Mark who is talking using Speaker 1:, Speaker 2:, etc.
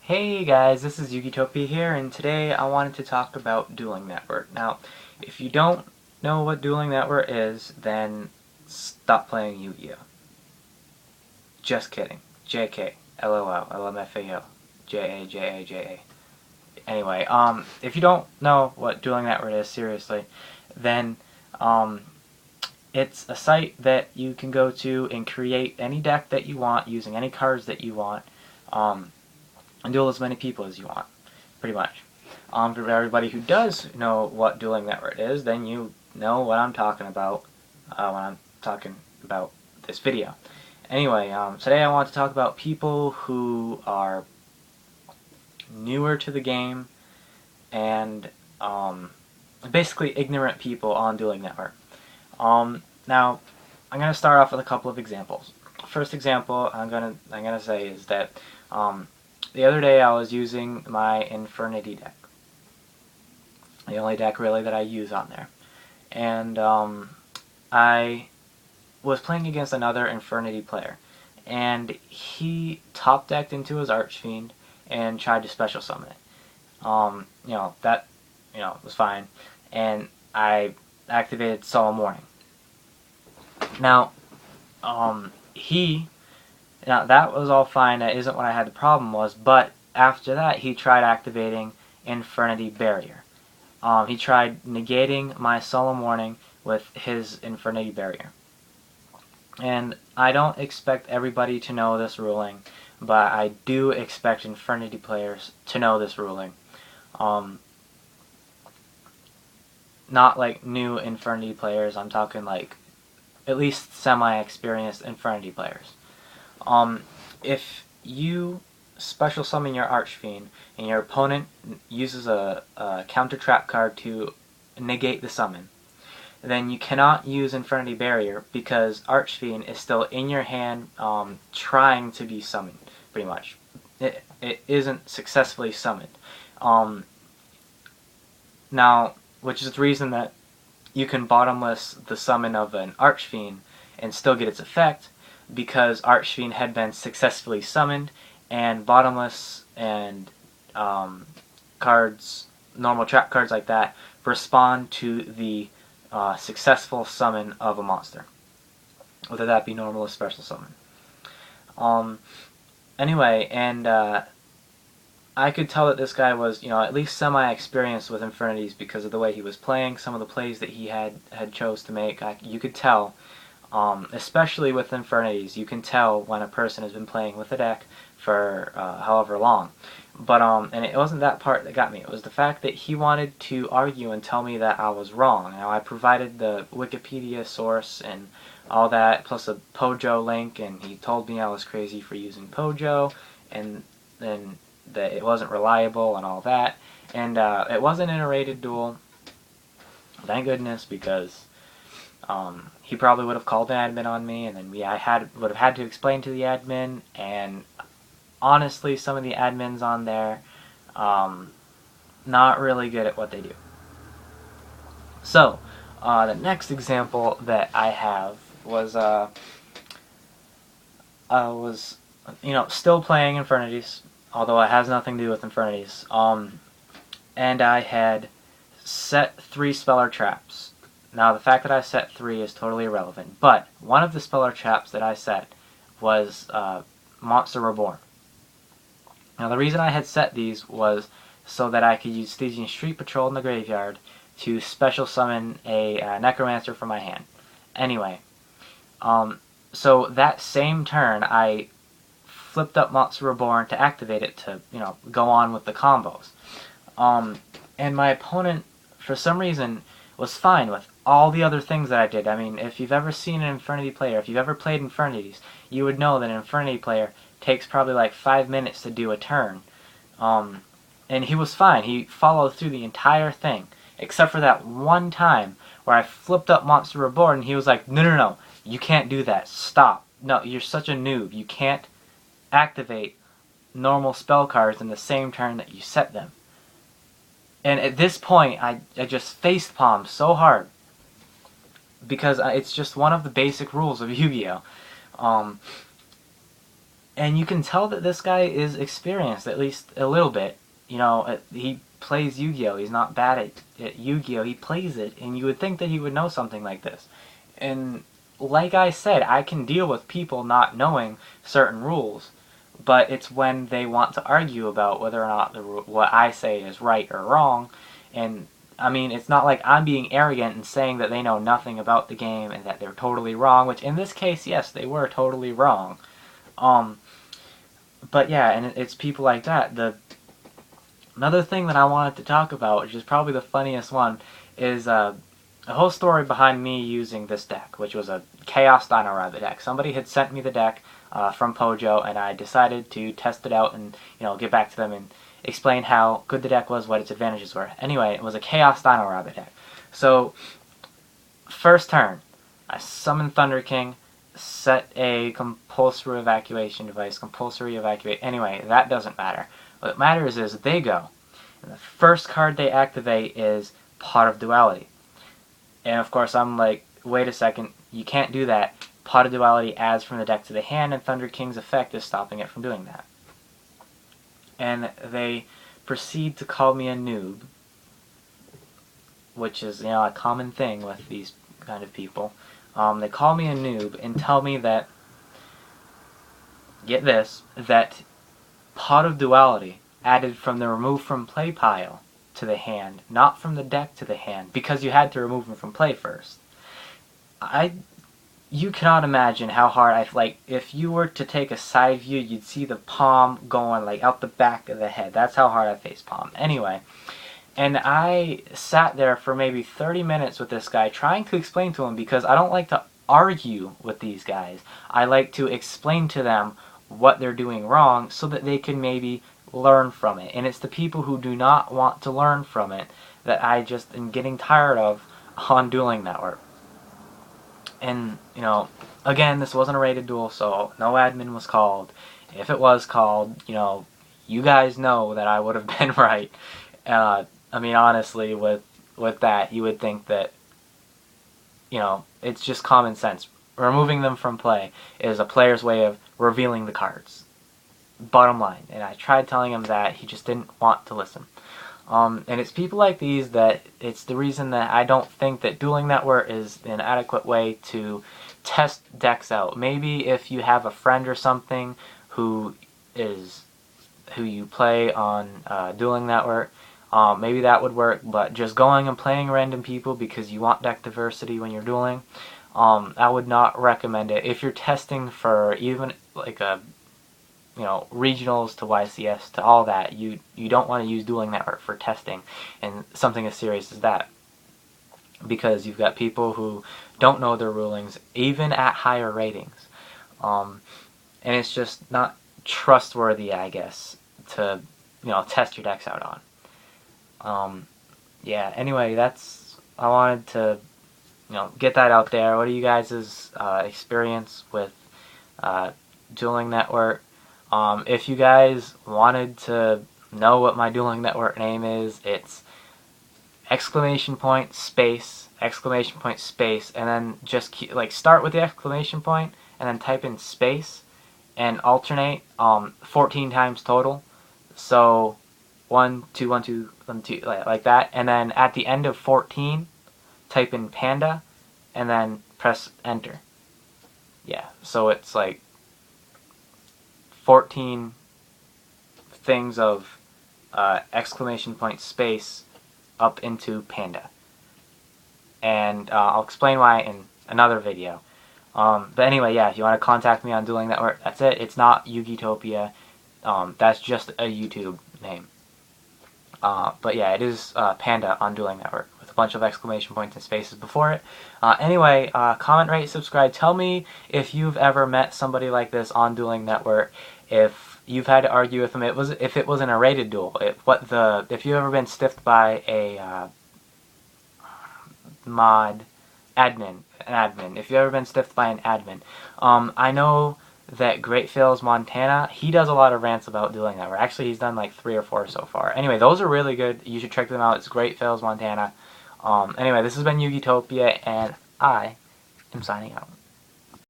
Speaker 1: Hey guys, this is Yugitopia here, and today I wanted to talk about Dueling Network. Now, if you don't know what Dueling Network is, then stop playing Yu-Gi-Oh! Just kidding. JK. LOL. LMFAO. JA. Anyway, if you don't know what Dueling Network is, seriously, then, it's a site that you can go to and create any deck that you want using any cards that you want. And duel as many people as you want, pretty much. For everybody who does know what Dueling Network is, then you know what I'm talking about when I'm talking about this video. Anyway, today I want to talk about people who are newer to the game and basically ignorant people on Dueling Network. Now, I'm gonna start off with a couple of examples. First example I'm gonna say is that the other day I was using my Infernity deck. The only deck really that I use on there. And I was playing against another Infernity player. And he top decked into his Archfiend and tried to special summon it. That was fine. And I activated Solemn Warning. Now, that was all fine. That isn't what I had the problem was. But after that, he tried activating Infernity Barrier. He tried negating my Solemn Warning with his Infernity Barrier. And I don't expect everybody to know this ruling, but I do expect Infernity players to know this ruling. Not like new Infernity players. I'm talking like at least semi-experienced Infernity players. If you special summon your Archfiend and your opponent uses a counter trap card to negate the summon, then you cannot use Infernity Barrier because Archfiend is still in your hand trying to be summoned, pretty much. It isn't successfully summoned. Now, which is the reason that you can bottomless the summon of an Archfiend and still get its effect, because Archfiend had been successfully summoned, and bottomless and cards, normal trap cards like that, respond to the successful summon of a monster, whether that be normal or special summon. Anyway, and I could tell that this guy was, at least semi-experienced with Infernities because of the way he was playing, some of the plays that he had chose to make. You could tell, especially with Infernities, you can tell when a person has been playing with a deck for however long. But and it wasn't that part that got me. It was the fact that he wanted to argue and tell me that I was wrong. Now, I provided the Wikipedia source and all that, plus a Pojo link, and he told me I was crazy for using Pojo, and then that it wasn't reliable and all that. And it wasn't in a rated duel, thank goodness, because he probably would have called an admin on me, and then I would have had to explain to the admin, and honestly, some of the admins on there, not really good at what they do. So, the next example that I have was, I was, still playing Infernities, although it has nothing to do with Infernities, and I had set 3 Speller Traps. Now, the fact that I set 3 is totally irrelevant, but one of the Speller Traps that I set was Monster Reborn. Now, the reason I had set these was so that I could use Stygian Street Patrol in the graveyard to special summon a Necromancer from my hand. Anyway, so that same turn, I flipped up Monster Reborn to activate it to, go on with the combos. And my opponent, for some reason, was fine with all the other things that I did. I mean, if you've ever seen an Infernity player, if you've ever played Infernities, you would know that an Infernity player takes probably like 5 minutes to do a turn. And he was fine. He followed through the entire thing, except for that one time where I flipped up Monster Reborn, and he was like, no, you can't do that. Stop. No, you're such a noob. You can't activate normal spell cards in the same turn that you set them. And at this point, I just facepalmed so hard, because it's just one of the basic rules of Yu-Gi-Oh! And you can tell that this guy is experienced, at least a little bit. You know, he plays Yu-Gi-Oh! He's not bad at Yu-Gi-Oh! He plays it, and you would think that he would know something like this. And like I said, I can deal with people not knowing certain rules, but it's when they want to argue about whether or not what I say is right or wrong. And I mean, it's not like I'm being arrogant and saying that they know nothing about the game and that they're totally wrong, which in this case, yes, they were totally wrong. Um, but yeah, and it's people like that. Another thing that I wanted to talk about, which is probably the funniest one, is a whole story behind me using this deck, which was a Chaos Dino Rabbit deck. Somebody had sent me the deck from Pojo, and I decided to test it out and get back to them and explain how good the deck was, what its advantages were. Anyway, it was a Chaos Dino Rabbit deck. So, first turn, I summon Thunder King, set a compulsory evacuation device, compulsory evacuate. Anyway, that doesn't matter. What matters is they go. And the first card they activate is Pot of Duality. And of course I'm like, wait a second, you can't do that. Pot of Duality adds from the deck to the hand, and Thunder King's effect is stopping it from doing that. And they proceed to call me a noob, which is a common thing with these kind of people. They call me a noob and tell me that, get this, that Pot of Duality added from the remove from play pile to the hand, not from the deck to the hand, because you had to remove them from play first. You cannot imagine how hard if you were to take a side view, you'd see the palm going like out the back of the head. That's how hard I face palm. Anyway, and I sat there for maybe 30 minutes with this guy trying to explain to him, because I don't like to argue with these guys. I like to explain to them what they're doing wrong so that they can maybe learn from it. And it's the people who do not want to learn from it that I just am getting tired of on Dueling Network. And, again, this wasn't a rated duel, so no admin was called. If it was called, you guys know that I would have been right. I mean, honestly, with that, you would think that, it's just common sense. Removing them from play is a player's way of revealing the cards. Bottom line. And I tried telling him that, he just didn't want to listen. And it's people like these that it's the reason that I don't think that Dueling Network is an adequate way to test decks out. Maybe if you have a friend or something who you play on Dueling Network, maybe that would work. But just going and playing random people because you want deck diversity when you're dueling, I would not recommend it. If you're testing for even like a regionals to YCS to all that, you don't want to use Dueling Network for testing and something as serious as that, because you've got people who don't know their rulings even at higher ratings, and it's just not trustworthy, I guess, to test your decks out on. Yeah, anyway, I wanted to get that out there. What are you guys' experience with Dueling Network? If you guys wanted to know what my Dueling Network name is, it's ! Space, ! Space, and then just start with the exclamation point and then type in space and alternate 14 times total. So 1 2 1 2 1 2 like that, and then at the end of 14 type in Panda and then press enter. Yeah, so it's like 14 things of ! Space up into Panda. And I'll explain why in another video. But anyway, yeah, if you want to contact me on Dueling Network, that's it. It's not Yugitopia. That's just a YouTube name. But yeah, it is Panda on Dueling Network with a bunch of exclamation points and spaces before it. Anyway, comment, rate, subscribe. Tell me if you've ever met somebody like this on Dueling Network. If you've had to argue with them, if it wasn't a rated duel. If you've ever been stiffed by a an admin. If you've ever been stiffed by an admin. I know that Great Fails Montana, he does a lot of rants about Dueling Network. Actually, he's done like 3 or 4 so far. Anyway, those are really good. You should check them out. It's Great Fails Montana. Anyway, this has been Yugitopia, and I am signing out.